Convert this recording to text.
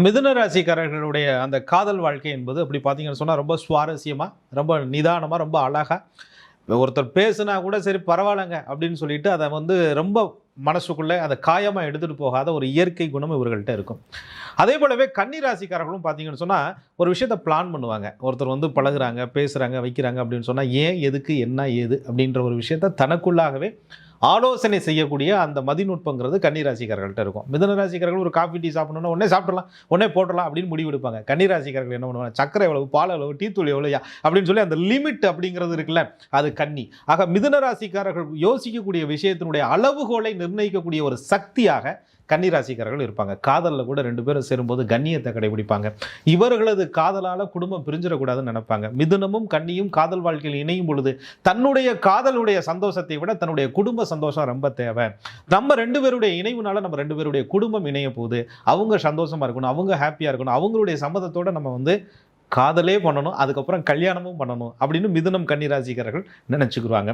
மிதுன ராசிக்காரர்களுடைய அந்த காதல் வாழ்க்கை என்பது அப்படி பார்த்தீங்கன்னு சொன்னால் ரொம்ப சுவாரஸ்யமாக, ரொம்ப நிதானமாக, ரொம்ப அழகாக ஒருத்தர் பேசுனா கூட சரி பரவாயில்லங்க அப்படின்னு சொல்லிட்டு அதை வந்து ரொம்ப மனசுக்குள்ளே அதை காயமாக எடுத்துகிட்டு போகாத ஒரு இயற்கை குணம் இவர்கள்ட்ட இருக்கும். அதே போலவே கன்னி ராசிக்காரர்களும் பார்த்தீங்கன்னு சொன்னால் ஒரு விஷயத்தை பிளான் பண்ணுவாங்க. ஒருத்தர் வந்து பழகுறாங்க, பேசுகிறாங்க, வைக்கிறாங்க அப்படின்னு சொன்னால் ஏன், எதுக்கு, என்ன, ஏது அப்படின்ற ஒரு விஷயத்த தனக்குள்ளாகவே ஆலோசனை செய்யக்கூடிய அந்த மதிநுட்பங்கிறது கன்னிராசிக்காரர்கள்ட்ட இருக்கும். மிதுன ராசிக்காரர்கள் ஒரு காஃபி டீ சாப்பிடணும்னா உடனே சாப்பிடலாம், உடனே போட்டலாம் அப்படின்னு முடிவு எடுப்பாங்க. கன்னிராசிக்காரர்கள் என்ன பண்ணுவாங்க, சக்கரை எவ்வளவு, பால் எவ்வளவு, டீ தூள் எவ்வளோயா அப்படின்னு சொல்லி அந்த லிமிட் அப்படிங்கிறது இருக்குல்ல, அது கன்னி. ஆக மிதுன ராசிக்காரர்கள் யோசிக்கக்கூடிய விஷயத்தினுடைய அளவுகோலை நிர்ணயிக்கக்கூடிய ஒரு சக்தியாக கன்னிராசிக்காரர்கள் இருப்பாங்க. காதலில் கூட ரெண்டு பேரும் சேரும்போது கண்ணியத்தை கடைபிடிப்பாங்க. இவர்களது காதலால் குடும்பம் பிரிஞ்சிடக்கூடாதுன்னு நினைப்பாங்க. மிதுனமும் கன்னியும் காதல் வாழ்க்கையில் இணையும் பொழுது தன்னுடைய காதலுடைய சந்தோஷத்தை விட தன்னுடைய குடும்ப சந்தோஷம் ரொம்ப தேவை. நம்ம ரெண்டு பேருடைய இணைவுனால நம்ம ரெண்டு பேருடைய குடும்பம் இணைய போகுது, அவங்க சந்தோஷமா இருக்கணும், அவங்க ஹாப்பியாக இருக்கணும், அவங்களுடைய சம்மதத்தோட நம்ம வந்து காதலே பண்ணணும், அதுக்கப்புறம் கல்யாணமும் பண்ணணும் அப்படின்னு மிதுனம் கன்னிராசிக்காரர்கள் நினைச்சுக்குவாங்க.